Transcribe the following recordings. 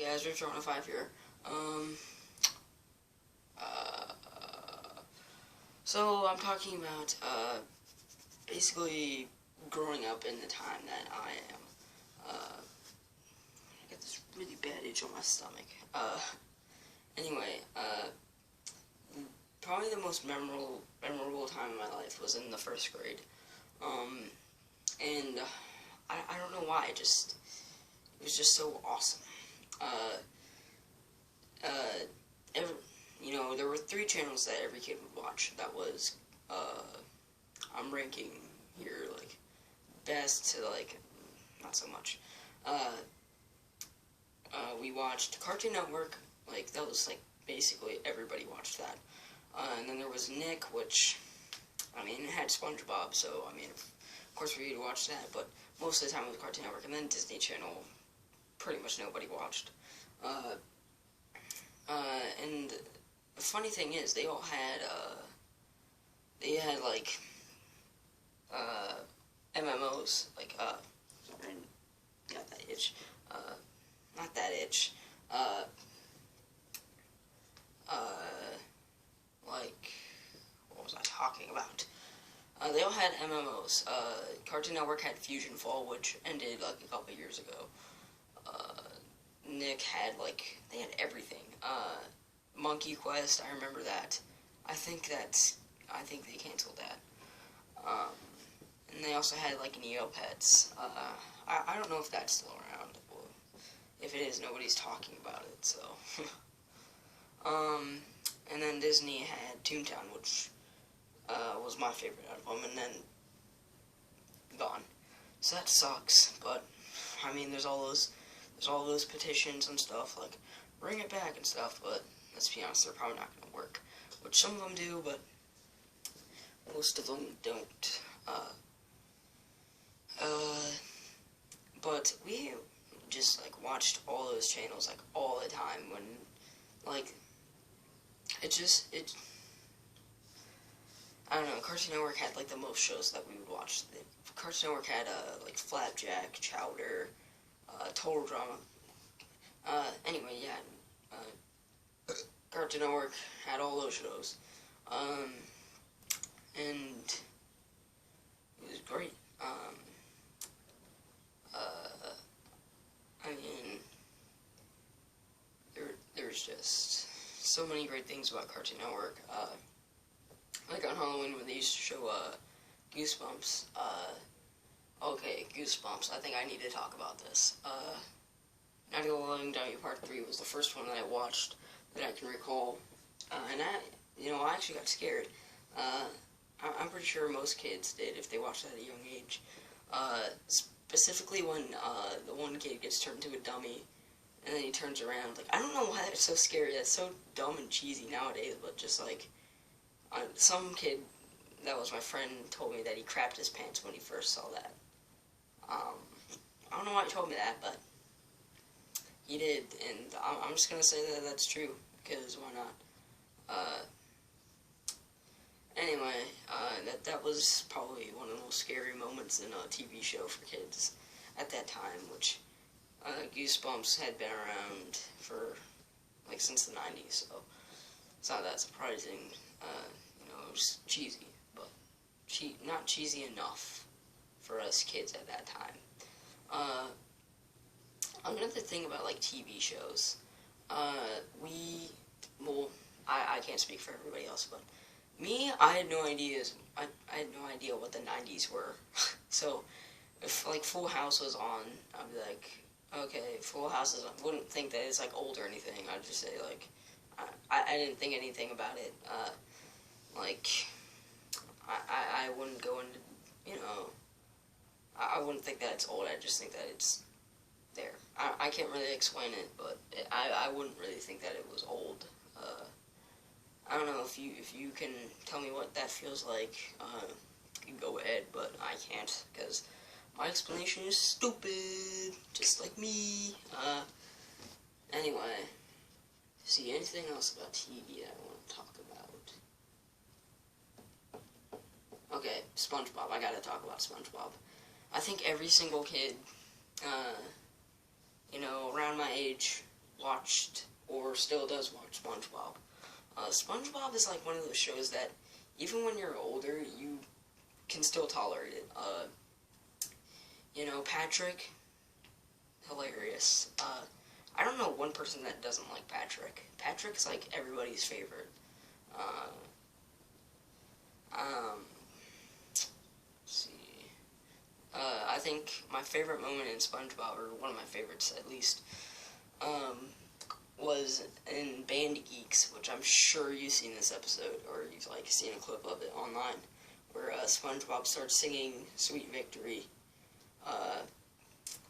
guys, Rich 105 here. Uh, so I'm talking about, basically growing up in the time that I am. I got this really bad itch on my stomach. Anyway, probably the most memorable time in my life was in the first grade. And I don't know why, it was just so awesome. Every, there were 3 channels that every kid would watch. That was, I'm ranking here, like, best to, like, not so much. We watched Cartoon Network, like, that was, like, basically everybody watched that. And then there was Nick, which, I mean, it had SpongeBob, so, I mean, of course we would watch that, but most of the time it was Cartoon Network. And then Disney Channel, pretty much nobody watched. And the funny thing is, they all had, like, MMOs, like, sorry, got that itch, not that itch, like, what was I talking about? They all had MMOs. Cartoon Network had Fusion Fall, which ended, like, a couple years ago. Nick had, like, they had everything. Monkey Quest, I remember that. I think they canceled that. And they also had, like, Neopets. I don't know if that's still around. Well, if it is, nobody's talking about it, so. And then Disney had Toontown, which, was my favorite out of them, and then gone. So that sucks, but, I mean, there's all those petitions and stuff, like, bring it back and stuff, but let's be honest, they're probably not going to work. Which some of them do, but most of them don't. But we just, like, watched all those channels, like, all the time when, like, I don't know, Cartoon Network had, like, the most shows that we would watch. Cartoon Network had, like, Flapjack, Chowder, Total Drama. Anyway, yeah, Cartoon Network had all those shows, and it was great. I mean, there's just so many great things about Cartoon Network. Like on Halloween when they used to show, Goosebumps. Okay, Goosebumps, I think I need to talk about this. Night of the Living Dummy Part 3 was the first one that I watched that I can recall, and I actually got scared. I'm pretty sure most kids did if they watched that at a young age. Specifically when, the one kid gets turned into a dummy, and then he turns around. Like, I don't know why that's so scary. That's so dumb and cheesy nowadays, but just, like, some kid that was my friend told me that he crapped his pants when he first saw that. I don't know why he told me that, but he did, and I'm just gonna say that that's true, because why not? Anyway, that was probably one of the most scary moments in a TV show for kids at that time, which, Goosebumps had been around for, like, since the 90s, so it's not that surprising. It was cheesy, but not cheesy enough for us kids at that time. Another thing about, like, TV shows, I can't speak for everybody else, but me, I had no idea what the 90s were. So, if, like, Full House was on, I'd be like, okay, Full House is on. I wouldn't think that it's, like, old or anything. I'd just say, like, I didn't think anything about it. Like, I wouldn't go into, I wouldn't think that it's old. I just think that it's there. I can't really explain it, but I wouldn't really think that it was old. I don't know if you can tell me what that feels like. You can go ahead, but I can't, because my explanation is stupid, just like me. Anyway, see, anything else about TV that I want to talk about? Okay, SpongeBob. I gotta talk about SpongeBob. I think every single kid, around my age watched or still does watch SpongeBob. SpongeBob is like one of those shows that even when you're older, you can still tolerate it. You know, Patrick, hilarious. I don't know one person that doesn't like Patrick. Patrick's like everybody's favorite. Let's see. I think my favorite moment in SpongeBob, or one of my favorites at least, was in Band Geeks, which I'm sure you've seen this episode, or you've like seen a clip of it online, where SpongeBob starts singing "Sweet Victory,"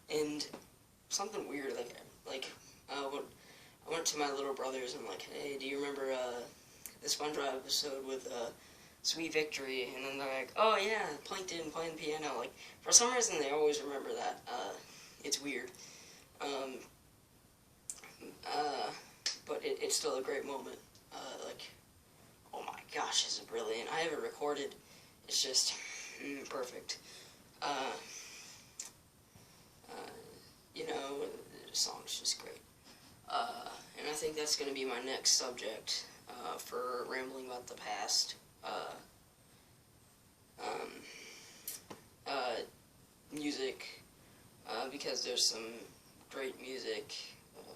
and something weird, I went to my little brothers and I'm like, hey, do you remember the SpongeBob episode with Sweet Victory? And then they're like, oh yeah, Plankton playing the piano. Like, for some reason they always remember that. It's weird. But it's still a great moment. Oh my gosh, this is brilliant. I have it recorded. It's just perfect. You know, the song's just great. And I think that's going to be my next subject for rambling about the past. Music, because there's some great music,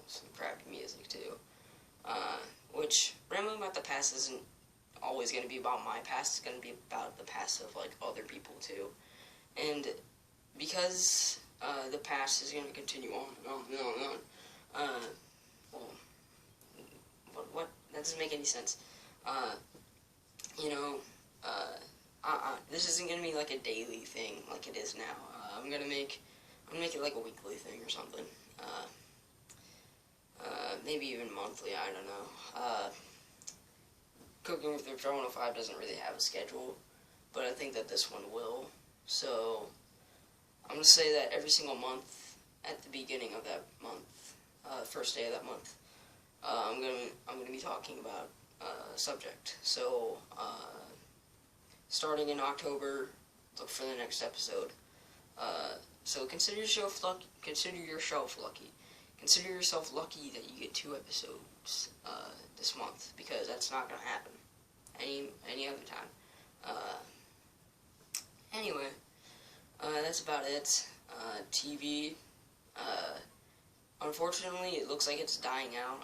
some crappy music too. Which, rambling about the past isn't always going to be about my past, it's going to be about the past of like other people too. And because the past is going to continue on and on and on and on. What? That doesn't make any sense. You know, this isn't going to be like a daily thing like it is now. I'm gonna make it like a weekly thing or something. Maybe even monthly, I don't know. Cooking with Rich 105 doesn't really have a schedule, but I think that this one will. So, I'm going to say that every single month, at the beginning of that month, first day of that month, I'm gonna be talking about a subject. So, starting in October, look for the next episode. So consider yourself lucky. Consider yourself lucky that you get 2 episodes this month, because that's not gonna happen any other time. Anyway, that's about it. TV. Unfortunately, it looks like it's dying out.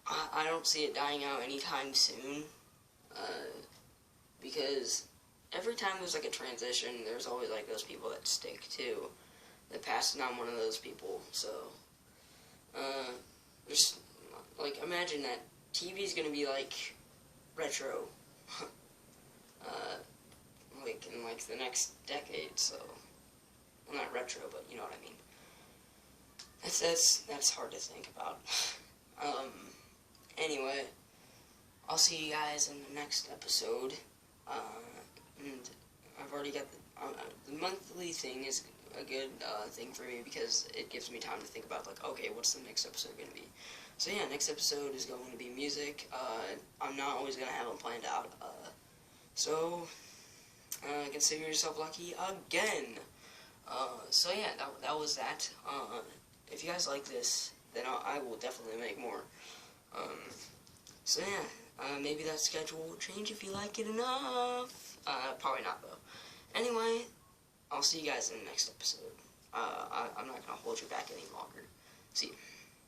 I don't see it dying out anytime soon. Because every time there's like a transition, there's always like those people that stick to the past, and I'm one of those people. So, just like imagine that TV is gonna be like retro, like in like the next decade. So, well, not retro, but you know what I mean. That's hard to think about. Anyway, I'll see you guys in the next episode. And I've already got the monthly thing is a good thing for me, because it gives me time to think about like, okay, what's the next episode going to be? So yeah, next episode is going to be music. I'm not always going to have them planned out. So consider yourself lucky again. So yeah, that was that. If you guys like this, then I will definitely make more. So yeah, maybe that schedule will change if you like it enough. Probably not though. Anyway, I'll see you guys in the next episode. I'm not gonna hold you back any longer. See you.